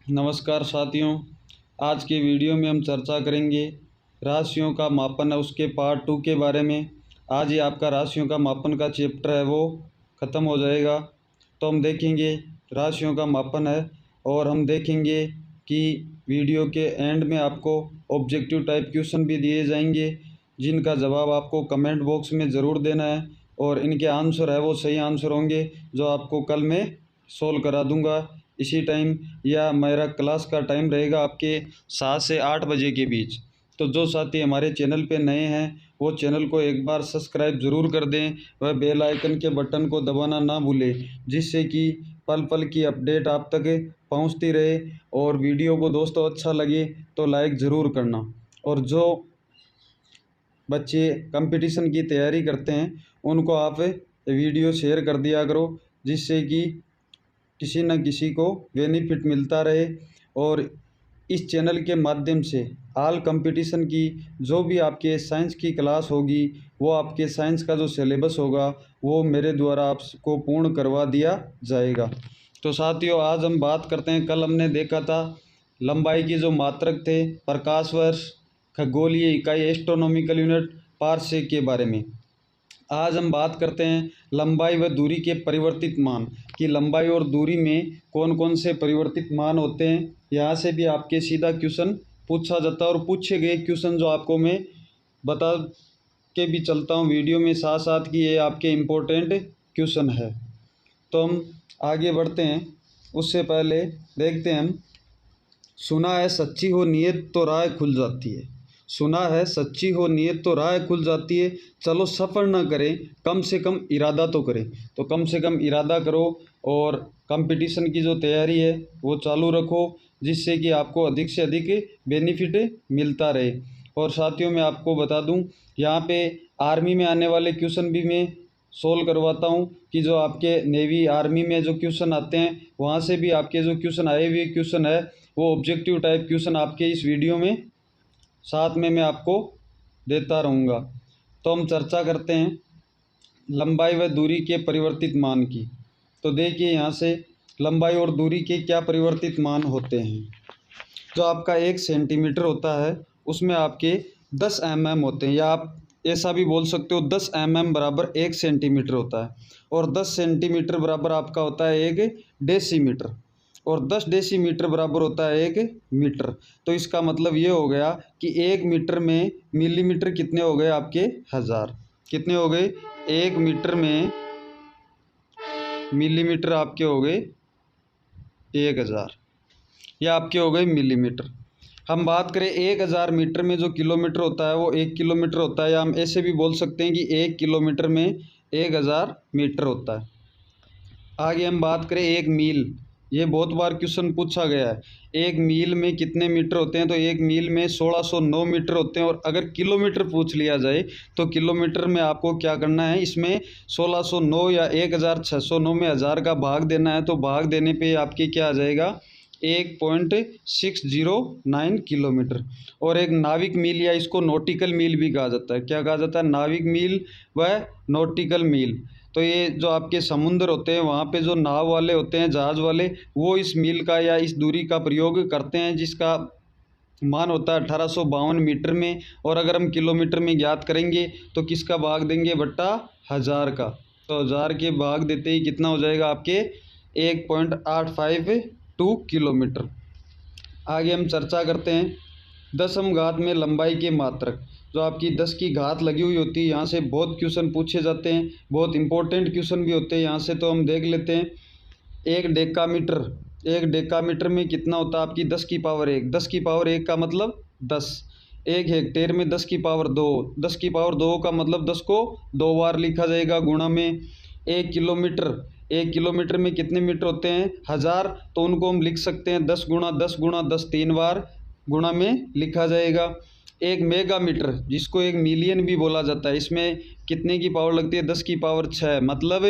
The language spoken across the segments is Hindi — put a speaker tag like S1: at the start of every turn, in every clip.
S1: नमस्कार साथियों, आज के वीडियो में हम चर्चा करेंगे राशियों का मापन है उसके पार्ट 2 के बारे में। आज ही आपका राशियों का मापन का चैप्टर है वो ख़त्म हो जाएगा। तो हम देखेंगे राशियों का मापन है और हम देखेंगे कि वीडियो के एंड में आपको ऑब्जेक्टिव टाइप क्वेश्चन भी दिए जाएंगे जिनका जवाब आपको कमेंट बॉक्स में ज़रूर देना है और इनके आंसर है वो सही आंसर होंगे जो आपको कल मैं सोल्व करा दूंगा इसी टाइम, या मेरा क्लास का टाइम रहेगा आपके 7 से 8 बजे के बीच। तो जो साथी हमारे चैनल पे नए हैं वो चैनल को एक बार सब्सक्राइब ज़रूर कर दें, वह बेल आइकन के बटन को दबाना ना भूलें जिससे कि पल पल की अपडेट आप तक पहुंचती रहे। और वीडियो को दोस्तों अच्छा लगे तो लाइक ज़रूर करना। और जो बच्चे कंपटीशन की तैयारी करते हैं उनको आप वीडियो शेयर कर दिया करो जिससे कि किसी न किसी को बेनिफिट मिलता रहे। और इस चैनल के माध्यम से ऑल कंपटीशन की जो भी आपके साइंस की क्लास होगी वो आपके साइंस का जो सिलेबस होगा वो मेरे द्वारा आपको पूर्ण करवा दिया जाएगा। तो साथियों, आज हम बात करते हैं, कल हमने देखा था लंबाई की जो मात्रक थे, प्रकाश वर्ष, खगोलीय इकाई, एस्ट्रोनॉमिकल यूनिट, पारसेक के बारे में। आज हम बात करते हैं लंबाई व दूरी के परिवर्तित मान कि लंबाई और दूरी में कौन कौन से परिवर्तित मान होते हैं। यहाँ से भी आपके सीधा क्वेश्चन पूछा जाता है और पूछे गए क्वेश्चन जो आपको मैं बता के भी चलता हूँ वीडियो में साथ साथ कि ये आपके इम्पोर्टेंट क्वेश्चन है। तो हम आगे बढ़ते हैं, उससे पहले देखते हैं हम। सुना है सच्ची हो नीयत तो राह खुल जाती है। सुना है सच्ची हो नीयत तो राह खुल जाती है। चलो सफ़र ना करें, कम से कम इरादा तो करें। तो कम से कम इरादा करो और कंपटीशन की जो तैयारी है वो चालू रखो जिससे कि आपको अधिक से अधिक बेनिफिट मिलता रहे। और साथियों, मैं आपको बता दूं, यहाँ पे आर्मी में आने वाले क्वेश्चन भी मैं सोल्व करवाता हूँ कि जो आपके नेवी आर्मी में जो क्वेश्चन आते हैं वहाँ से भी आपके जो क्वेश्चन आए हुए क्वेश्चन है वो ऑब्जेक्टिव टाइप क्वेश्चन आपके इस वीडियो में साथ में मैं आपको देता रहूँगा। तो हम चर्चा करते हैं लंबाई व दूरी के परिवर्तित मान की। तो देखिए यहाँ से लंबाई और दूरी के क्या परिवर्तित मान होते हैं। जो आपका 1 सेंटीमीटर होता है उसमें आपके 10 mm होते हैं, या आप ऐसा भी बोल सकते हो 10 mm बराबर 1 सेंटीमीटर होता है। और 10 सेंटीमीटर बराबर आपका होता है 1 डेसीमीटर, और 10 डेसीमीटर बराबर होता है 1 मीटर। तो इसका मतलब ये हो गया कि 1 मीटर में मिलीमीटर कितने हो गए आपके 1000। कितने हो गए? 1 मीटर में मिलीमीटर आपके हो गए 1000, या आपके हो गए मिलीमीटर। हम बात करें 1000 मीटर में जो किलोमीटर होता है वो 1 किलोमीटर होता है, या हम ऐसे भी बोल सकते हैं कि 1 किलोमीटर में 1000 मीटर होता है। आगे हम बात करें 1 मील, ये बहुत बार क्वेश्चन पूछा गया है। 1 मील में कितने मीटर होते हैं? तो 1 मील में 1609 मीटर होते हैं। और अगर किलोमीटर पूछ लिया जाए तो किलोमीटर में आपको क्या करना है, इसमें 1609 या 1609 में 1000 का भाग देना है। तो भाग देने पे आपके क्या आ जाएगा, 1.609 किलोमीटर। और एक नाविक मील, या इसको नॉटिकल मील भी कहा जाता है। क्या कहा जाता है? नाविक मील व नॉटिकल मील। तो ये जो आपके समुद्र होते हैं वहाँ पे जो नाव वाले होते हैं, जहाज़ वाले, वो इस मील का या इस दूरी का प्रयोग करते हैं जिसका मान होता है 1852 मीटर में। और अगर हम किलोमीटर में ज्ञात करेंगे तो किसका भाग देंगे? बट्टा 1000 का। तो 1000 के भाग देते ही कितना हो जाएगा आपके 1.852 किलोमीटर। आगे हम चर्चा करते हैं दशम घात में लंबाई के मात्रक। जो आपकी 10 की घात लगी हुई होती है, यहाँ से बहुत क्वेश्चन पूछे जाते हैं, बहुत इंपॉर्टेंट क्वेश्चन भी होते हैं यहाँ से। तो हम देख लेते हैं 1 डेकामीटर। 1 डेकामीटर में कितना होता है आपकी 10 की पावर 1। 10 की पावर 1 का मतलब 10। 1 हेक्टेयर में 10 की पावर 2। 10 की पावर 2 का मतलब 10 को 2 बार लिखा जाएगा गुणा में। 1 किलोमीटर, 1 किलोमीटर में कितने मीटर होते हैं? 1000। तो उनको हम लिख सकते हैं 10 गुणा 10 गुणा 10 3 बार गुणा में लिखा जाएगा। 1 मेगामीटर, जिसको 1 मिलियन भी बोला जाता है, इसमें कितने की पावर लगती है? 10 की पावर 6। मतलब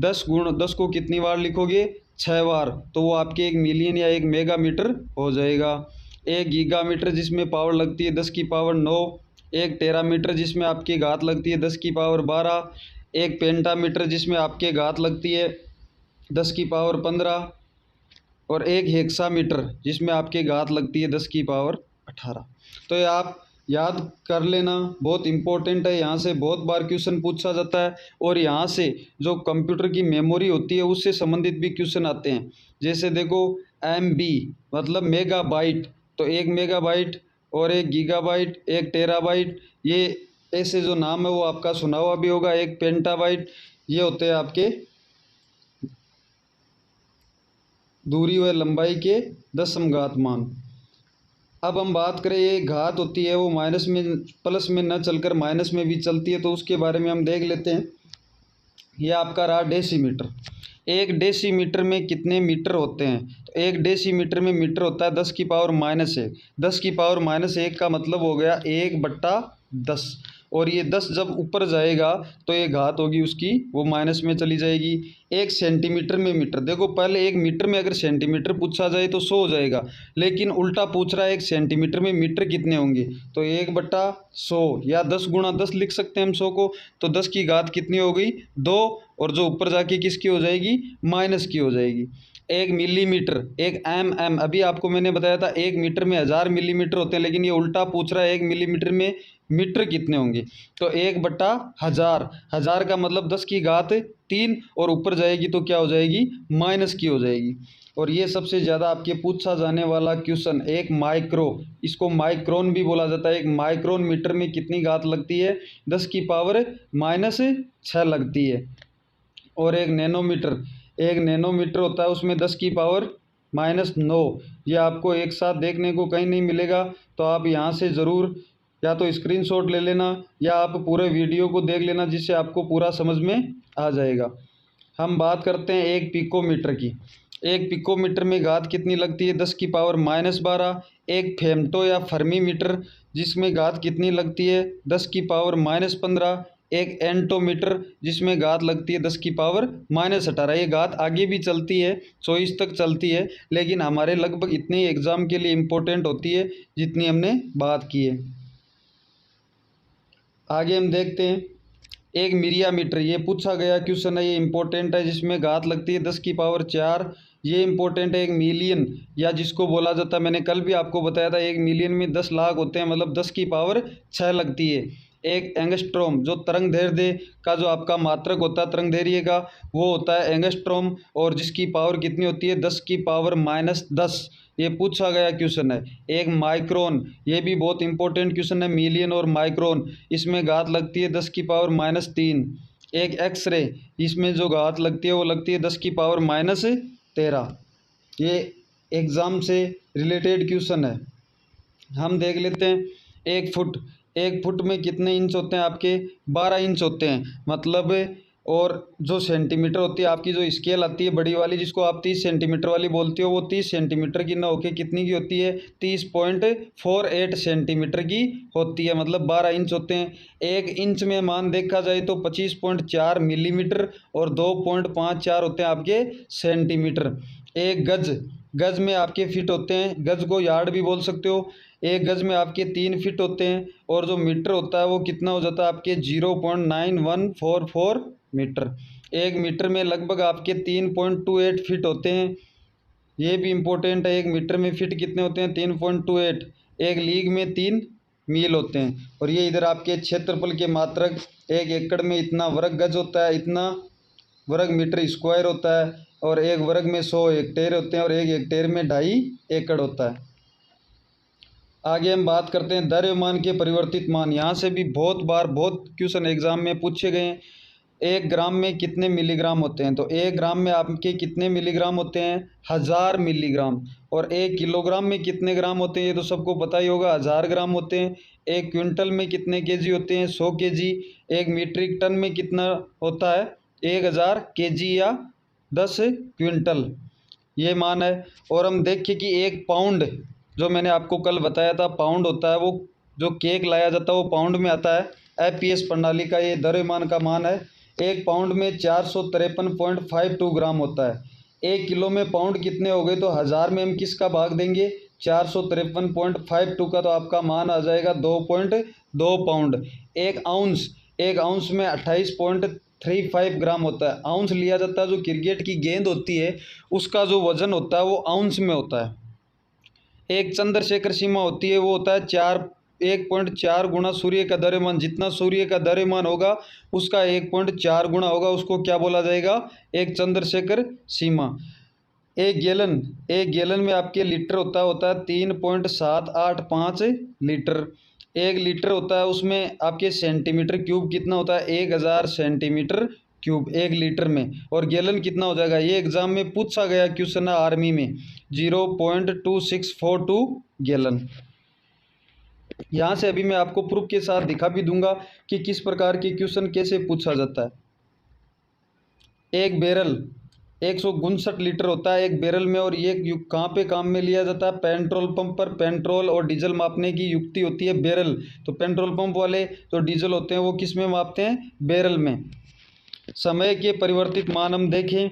S1: 10 गुण 10 को कितनी बार लिखोगे? 6 बार। तो वो आपके 1 मिलियन या 1 मेगामीटर हो जाएगा। 1 गीगामीटर जिसमें पावर लगती है 10 की पावर 9। 1 टेरामीटर जिसमें आपकी घात लगती है 10 की पावर 12। 1 पेंटामीटर जिसमें आपके घात लगती है 10 की पावर 15। और एक हेक्सामीटर जिसमें आपके घात लगती है 10 की पावर 18। तो ये आप याद कर लेना, बहुत इम्पोर्टेंट है। यहाँ से बहुत बार क्वेश्चन पूछा जाता है और यहाँ से जो कंप्यूटर की मेमोरी होती है उससे संबंधित भी क्वेश्चन आते हैं। जैसे देखो MB मतलब मेगाबाइट, तो 1 मेगाबाइट और 1 गीगाबाइट, 1 टेराबाइट, ये ऐसे जो नाम है वो आपका सुना हुआ भी होगा। 1 पेंटाबाइट, ये होते हैं आपके दूरी व लंबाई के दशम घात मान। अब हम बात करें, ये घात होती है वो माइनस में प्लस में न चलकर माइनस में भी चलती है, तो उसके बारे में हम देख लेते हैं। ये आपका रहा डेसीमीटर। एक डेसीमीटर में कितने मीटर होते हैं? तो एक डेसीमीटर में मीटर होता है 10 की पावर -1। 10 की पावर -1 का मतलब हो गया 1/10। और ये 10 जब ऊपर जाएगा तो ये घात होगी उसकी वो माइनस में चली जाएगी। 1 सेंटीमीटर में मीटर, देखो पहले 1 मीटर में अगर सेंटीमीटर पूछा जाए तो 100 हो जाएगा, लेकिन उल्टा पूछ रहा है 1 सेंटीमीटर में मीटर कितने होंगे, तो 1/100 या 10 गुणा 10 लिख सकते हैं हम 100 को। तो 10 की घात कितनी हो गई? 2, और जो ऊपर जाके किसकी हो जाएगी? माइनस की हो जाएगी। 1 मिलीमीटर, 1 mm, अभी आपको मैंने बताया था 1 मीटर में 1000 मिलीमीटर होते हैं, लेकिन ये उल्टा पूछ रहा है 1 मिलीमीटर में मीटर कितने होंगे। तो 1/1000, 1000 का मतलब 10 की घात 3, और ऊपर जाएगी तो क्या हो जाएगी? माइनस की हो जाएगी। और ये सबसे ज़्यादा आपके पूछा जाने वाला क्वेश्चन, एक माइक्रो, इसको माइक्रोन भी बोला जाता है। एक माइक्रोन मीटर में कितनी घात लगती है? 10 की पावर -6 लगती है। और एक नैनोमीटर, एक नैनोमीटर होता है उसमें 10 की पावर -9। ये आपको एक साथ देखने को कहीं नहीं मिलेगा, तो आप यहाँ से ज़रूर या तो स्क्रीनशॉट ले लेना या आप पूरे वीडियो को देख लेना, जिससे आपको पूरा समझ में आ जाएगा। हम बात करते हैं एक पिकोमीटर की। एक पिकोमीटर में घात कितनी लगती है? 10 की पावर -12। एक फेमटो या फर्मीमीटर जिसमें घात कितनी लगती है? 10 की पावर -15। एक एंटोमीटर जिसमें घात लगती है 10 की पावर -18। ये घात आगे भी चलती है, 24 तक चलती है, लेकिन हमारे लगभग इतनी एग्ज़ाम के लिए इम्पोर्टेंट होती है जितनी हमने बात की है। आगे हम देखते हैं एक मिरियामीटर, ये पूछा गया क्वेश्चन है, ये इंपॉर्टेंट है, जिसमें घात लगती है 10 की पावर 4। ये इंपॉर्टेंट है। एक मिलियन, या जिसको बोला जाता है, मैंने कल भी आपको बताया था, 1 मिलियन में 10 लाख होते हैं, मतलब 10 की पावर 6 लगती है। एक एंगस्ट्रोम, जो तरंगदैर्ध्य का जो आपका मात्रक होता है तरंगदैर्ध्य का, वो होता है एंगस्ट्रोम, और जिसकी पावर कितनी होती है? 10 की पावर -10। ये पूछा गया क्वेश्चन है। एक माइक्रोन, ये भी बहुत इंपॉर्टेंट क्वेश्चन है, मिलियन और माइक्रोन, इसमें घात लगती है 10 की पावर -3। एक एक्सरे, इसमें जो घात लगती है वो लगती है 10 की पावर -13। ये एग्ज़ाम से रिलेटेड क्वेश्चन है। हम देख लेते हैं एक फुट। एक फुट में कितने इंच होते हैं आपके? 12 इंच होते हैं, मतलब। और जो सेंटीमीटर होती है आपकी, जो स्केल आती है बड़ी वाली, जिसको आप 30 सेंटीमीटर वाली बोलते हो, वो 30 सेंटीमीटर की ना होके कितनी की होती है? 30.48 सेंटीमीटर की होती है, मतलब 12 इंच होते हैं। एक इंच में मान देखा जाए तो 25.4 मिलीमीटर, और 2.54 होते हैं आपके सेंटीमीटर। एक गज, गज में आपके फिट होते हैं, गज को यार्ड भी बोल सकते हो। एक गज में आपके 3 फिट होते हैं, और जो मीटर होता है वो कितना हो जाता है आपके? 0.9144 मीटर। एक मीटर में लगभग आपके 3.28 फिट होते हैं। ये भी इम्पोर्टेंट है, एक मीटर में फिट कितने होते हैं? 3.28। एक लीग में 3 मील होते हैं। और ये इधर आपके क्षेत्रफल के मात्रक, 1 एकड़ में इतना वर्ग गज होता है, इतना वर्ग मीटर स्क्वायर होता है, और 1 वर्ग में 100 हेक्टेयर होते हैं, और 1 हेक्टेयर में 2.5 एकड़ होता है। आगे हम बात करते हैं द्रव्यमान के परिवर्तित मान। यहाँ से भी बहुत बार बहुत क्वेश्चन एग्जाम में पूछे गए हैं। 1 ग्राम में कितने मिलीग्राम होते हैं? तो 1 ग्राम में आपके कितने मिलीग्राम होते हैं? 1000 मिलीग्राम। और 1 किलोग्राम में कितने ग्राम होते हैं? ये तो सबको पता ही होगा, 1000 ग्राम होते हैं। 1 क्विंटल में कितने केजी होते हैं? 100 केजी। 1 मीट्रिक टन में कितना होता है? 1000 केजी या 10 क्विंटल, ये मान है। और हम देखें कि 1 पाउंड, जो मैंने आपको कल बताया था पाउंड होता है, वो जो केक लाया जाता है वो पाउंड में आता है। एपीएस प्रणाली का ये द्रव्यमान का मान है। 1 पाउंड में 453.52 ग्राम होता है। 1 किलो में पाउंड कितने हो गए? तो 1000 में हम किसका भाग देंगे? 453.52 का, तो आपका मान आ जाएगा 2.2 पाउंड। 1 आउंस, 1 आउंस में 0.35 ग्राम होता है। आउंस लिया जाता है, जो क्रिकेट की गेंद होती है उसका जो वज़न होता है वो आउंस में होता है। एक चंद्रशेखर सीमा होती है, वो होता है 1.4 गुना सूर्य का द्रव्यमान। जितना सूर्य का द्रव्यमान होगा उसका 1.4 गुना होगा, उसको क्या बोला जाएगा? एक चंद्रशेखर सीमा। एक गैलन में आपके लीटर होता है 3.785 लीटर। एक लीटर होता है, उसमें आपके सेंटीमीटर क्यूब कितना होता है? 1000 सेंटीमीटर क्यूब एक लीटर में। और गैलन कितना हो जाएगा? ये एग्जाम में पूछा गया क्वेश्चन है आर्मी में, 0.2642 गैलन। यहाँ से अभी मैं आपको प्रूफ के साथ दिखा भी दूंगा कि किस प्रकार के क्वेश्चन कैसे पूछा जाता है। एक बैरल 159 लीटर होता है एक बैरल में, और ये कहाँ पे काम में लिया जाता है? पेट्रोल पंप पर पेट्रोल और डीजल मापने की युक्ति होती है बैरल। तो पेट्रोल पंप वाले जो डीजल होते हैं वो किस में मापते हैं? बैरल में। समय के परिवर्तित मान हम देखें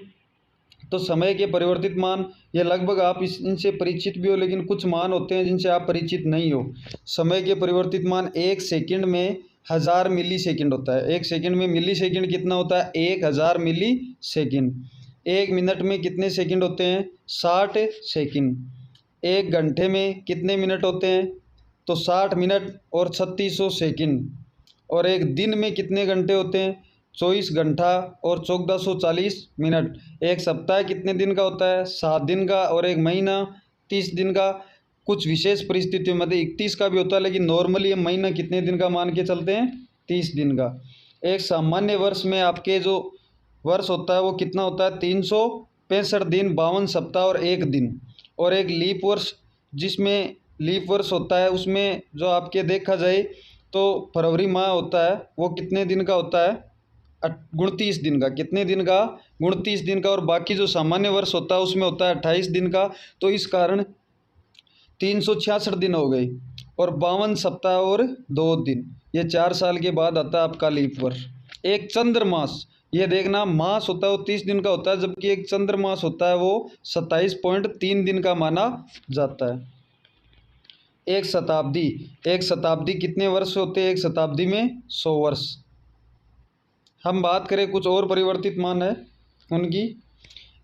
S1: तो समय के परिवर्तित मान ये लगभग आप इनसे परिचित भी हो, लेकिन कुछ मान होते हैं जिनसे आप परिचित नहीं हो। समय के परिवर्तित मान 1 सेकंड में 1000 मिली सेकंड होता है। 1 सेकंड में मिली सेकंड कितना होता है? 1000 मिली सेकंड। 1 मिनट में कितने सेकंड होते हैं? 60 सेकंड। 1 घंटे में कितने मिनट होते हैं? तो 60 मिनट और 3600 सेकंड। और एक दिन में कितने घंटे होते हैं? 24 घंटा और 1440 मिनट। एक सप्ताह कितने दिन का होता है? 7 दिन का। और एक महीना 30 दिन का। कुछ विशेष परिस्थितियों में 31 का भी होता है, लेकिन नॉर्मली ये महीना कितने दिन का मान के चलते हैं? 30 दिन का। एक सामान्य वर्ष में आपके जो वर्ष होता है वो कितना होता है? 365 दिन, 52 सप्ताह और 1 दिन। और एक लीप वर्ष, जिसमें लीप वर्ष होता है उसमें जो आपके देखा जाए तो फरवरी माह होता है, वो कितने दिन का होता है? 29 दिन का। कितने दिन का? 29 दिन का। और बाकी जो सामान्य वर्ष होता है उसमें होता है 28 दिन का। तो इस कारण 366 दिन हो गए, और 52 सप्ताह और 2 दिन। ये 4 साल के बाद आता है आपका लीप वर्ष। एक चंद्रमास, ये देखना, मास होता है वो 30 दिन का होता है, जबकि एक चंद्रमास होता है वो 27.3 दिन का माना जाता है। एक शताब्दी कितने वर्ष होते हैं? एक शताब्दी में 100 वर्ष। हम बात करें कुछ और परिवर्तित मान है उनकी।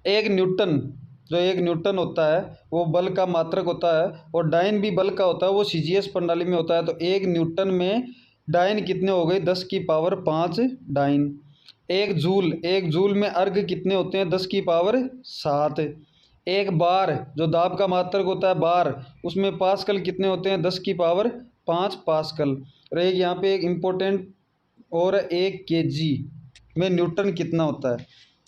S1: एक न्यूटन होता है वो बल का मात्रक होता है, और डाइन भी बल का होता है, वो सीजीएस प्रणाली में होता है। तो 1 न्यूटन में डाइन कितने हो गए? 10 की पावर 5 डाइन। एक जूल में अर्घ कितने होते हैं? 10 की पावर 7। एक बार, जो दाब का मात्रक होता है बार, उसमें पास्कल कितने होते हैं? 10 की पावर 5 पास्कल। और एक यहाँ पे एक इम्पोर्टेंट, और 1 केजी में न्यूटन कितना होता है?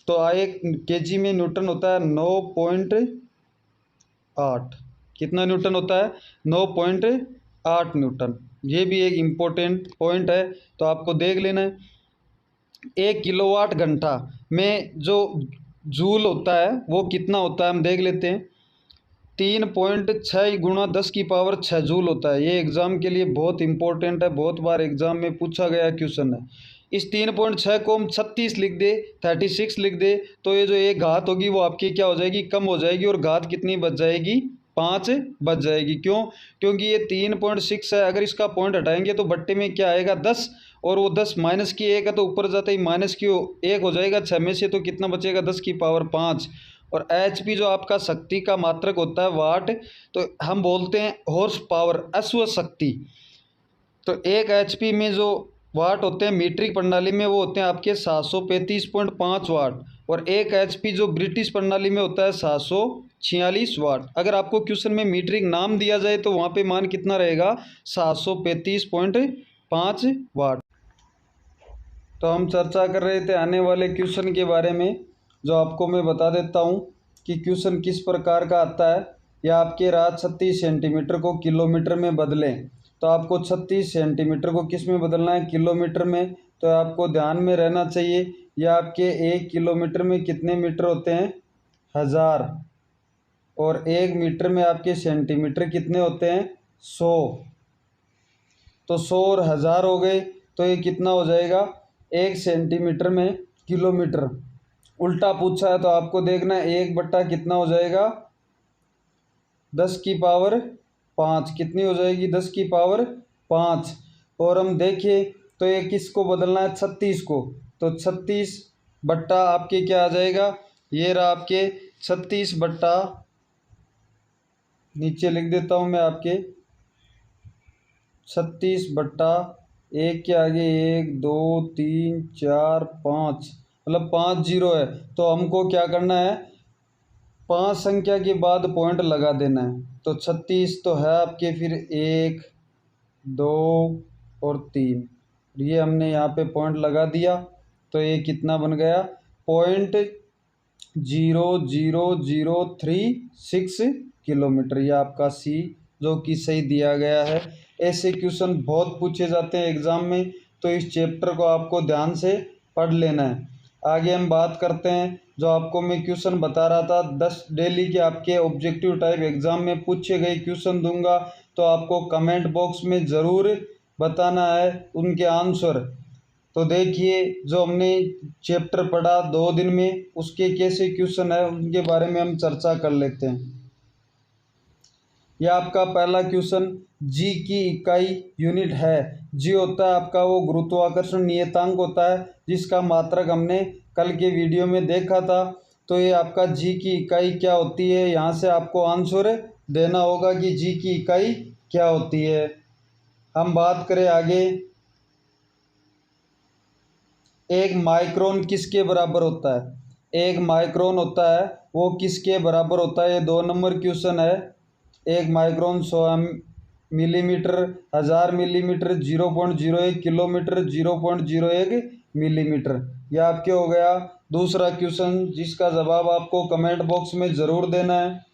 S1: तो 1 केजी में न्यूटन होता है 9.8। कितना न्यूटन होता है? 9.8 न्यूटन। ये भी एक इम्पोर्टेंट पॉइंट है, तो आपको देख लेना है। 1 किलोवाट घंटा में जो जूल होता है वो कितना होता है? हम देख लेते हैं। 3.6 गुणा 10 की पावर 6 जूल होता है। ये एग्ज़ाम के लिए बहुत इंपॉर्टेंट है, बहुत बार एग्ज़ाम में पूछा गया क्वेश्चन है। इस 3.6 को हम 36 लिख दे, 36 लिख दे, तो ये जो एक घात होगी वो आपकी क्या हो जाएगी? कम हो जाएगी। और घात कितनी बच जाएगी? 5 बच जाएगी। क्यों? क्योंकि ये 3.6 है, अगर इसका पॉइंट हटाएंगे तो बट्टे में क्या आएगा? 10, और वो 10 माइनस की 1 है, तो ऊपर जाते ही माइनस की 1 हो जाएगा 6 में से, तो कितना बचेगा? 10 की पावर 5। और HP जो आपका शक्ति का मात्रक होता है वाट, तो हम बोलते हैं हॉर्स पावर, अश्व शक्ति। तो 1 HP में जो वाट होते हैं मीट्रिक प्रणाली में, वो होते हैं आपके 735.5 वाट। और 1 HP जो ब्रिटिश प्रणाली में होता है 746 वाट। अगर आपको क्वेश्चन में मीट्रिक नाम दिया जाए तो वहाँ पे मान कितना रहेगा? 735.5 वाट। तो हम चर्चा कर रहे थे आने वाले क्वेश्चन के बारे में, जो आपको मैं बता देता हूँ कि क्वेश्चन किस प्रकार का आता है। या आपके रहा 36 सेंटीमीटर को किलोमीटर में बदलें, तो आपको 36 सेंटीमीटर को किस में बदलना है? किलोमीटर में। तो आपको ध्यान में रहना चाहिए, यह आपके 1 किलोमीटर में कितने मीटर होते हैं? 1000। और 1 मीटर में आपके सेंटीमीटर कितने होते हैं? 100। तो 100 और 1000 हो गए, तो ये कितना हो जाएगा? 1 सेंटीमीटर में किलोमीटर। उल्टा पूछा है तो आपको देखना है 1 बट्टा कितना हो जाएगा? 10 की पावर 5। कितनी हो जाएगी? 10 की पावर 5। और हम देखें तो ये किसको बदलना है? 36 को। तो 36 बट्टा आपके क्या आ जाएगा, ये रहा आपके 36 बट्टा, नीचे लिख देता हूँ मैं आपके 36 बट्टा एक के आगे 1 2 3 4 5, मतलब 5 जीरो है। तो हमको क्या करना है, 5 संख्या के बाद पॉइंट लगा देना है। तो 36 तो है आपके, फिर 1 2 और 3, ये हमने यहाँ पे पॉइंट लगा दिया। तो ये कितना बन गया, 0.00036 किलोमीटर, ये आपका सी जो कि सही दिया गया है। ऐसे क्वेश्चन बहुत पूछे जाते हैं एग्ज़ाम में, तो इस चैप्टर को आपको ध्यान से पढ़ लेना है। आगे हम बात करते हैं, जो आपको मैं क्वेश्चन बता रहा था 10 डेली के आपके ऑब्जेक्टिव टाइप एग्ज़ाम में पूछे गए क्वेश्चन दूंगा, तो आपको कमेंट बॉक्स में ज़रूर बताना है उनके आंसर। तो देखिए, जो हमने चैप्टर पढ़ा 2 दिन में, उसके कैसे क्वेश्चन है उनके बारे में हम चर्चा कर लेते हैं। यह आपका पहला क्वेश्चन, जी की इकाई यूनिट है। जी होता है आपका वो गुरुत्वाकर्षण नियतांक होता है, जिसका मात्रक हमने कल के वीडियो में देखा था। तो ये आपका जी की इकाई क्या होती है, यहाँ से आपको आंसर देना होगा कि जी की इकाई क्या होती है। हम बात करें आगे, एक माइक्रोन किसके बराबर होता है, एक माइक्रोन होता है वो किसके बराबर होता है, ये 2 नंबर क्वेश्चन है। एक micron 100 millimetre, 1000 millimetre, 0.01 kilometre, 0.01 millimetre, यह आपके हो गया दूसरा क्वेश्चन, जिसका जवाब आपको कमेंट बॉक्स में ज़रूर देना है।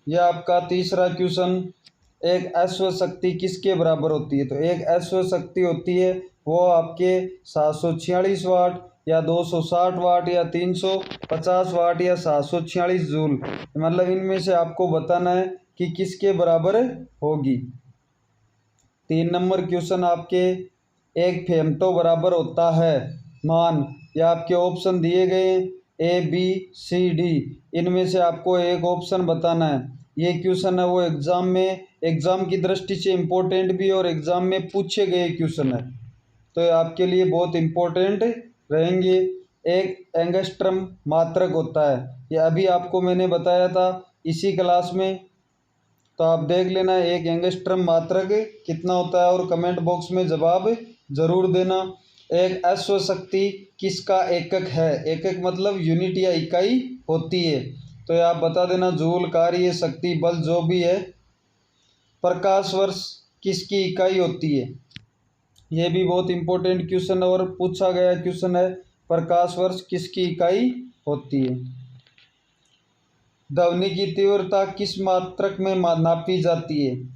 S1: यह आपका तीसरा क्वेश्चन, एक अश्व शक्ति किसके बराबर होती है, तो एक अश्व शक्ति होती है वो आपके 746 वाट या 260 वाट या 350 वाट या 746 जूल, मतलब इनमें से आपको बताना है कि किसके बराबर होगी। 3 नंबर क्वेश्चन आपके, एक फेमटो बराबर होता है मान, या आपके ऑप्शन दिए गए A B C D, इनमें से आपको एक ऑप्शन बताना है। ये क्वेश्चन है वो एग्ज़ाम की दृष्टि से इम्पोर्टेंट भी और एग्ज़ाम में पूछे गए क्वेश्चन है, तो ये आपके लिए बहुत इम्पोर्टेंट रहेंगे। एक एंगस्ट्रम मात्रक होता है, ये अभी आपको मैंने बताया था इसी क्लास में, तो आप देख लेना एक एंगस्ट्रम मात्रक कितना होता है और कमेंट बॉक्स में जवाब ज़रूर देना। एक अश्व शक्ति किसका एकक है, एकक मतलब यूनिट या इकाई होती है, तो ये आप बता देना, जूल, कार्य, शक्ति, बल, जो भी है। प्रकाश वर्ष किसकी इकाई होती है, ये भी बहुत इंपॉर्टेंट क्वेश्चन है और पूछा गया क्वेश्चन है, प्रकाश वर्ष किसकी इकाई होती है। ध्वनि की तीव्रता किस मात्रक में नापी जाती है,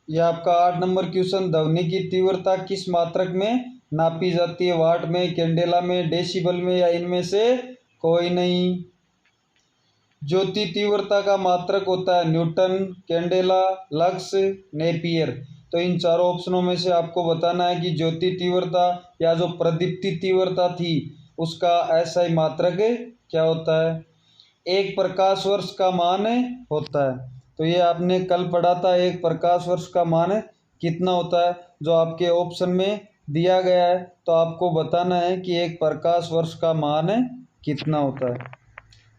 S1: यह आपका 8 नंबर क्वेश्चन, ध्वनि की तीव्रता किस मात्रक में नापी जाती है, वाट में, कैंडेला में, डेसिबल में, या इनमें से कोई नहीं। ज्योति तीव्रता का मात्रक होता है न्यूटन, कैंडेला, लक्स, नेपियर, तो इन चारों ऑप्शनों में से आपको बताना है कि ज्योति तीव्रता या जो प्रदीप्ति तीव्रता थी उसका एसआई मात्रक क्या होता है। एक प्रकाश वर्ष का मान होता है, तो ये आपने कल पढ़ा था, एक प्रकाश वर्ष का मान कितना होता है, जो आपके ऑप्शन में दिया गया है, तो आपको बताना है कि एक प्रकाश वर्ष का मान कितना होता है।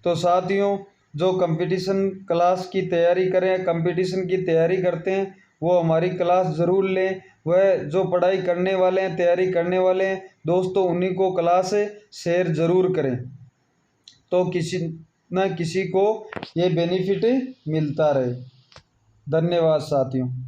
S1: तो साथियों, जो कंपटीशन क्लास की तैयारी करें, कंपटीशन की तैयारी करते हैं, वो हमारी क्लास ज़रूर लें। वह जो पढ़ाई करने वाले हैं, तैयारी करने वाले हैं दोस्तों, उन्हीं को क्लास शेयर ज़रूर करें, तो किसी न किसी को ये बेनिफिट मिलता रहे। धन्यवाद साथियों।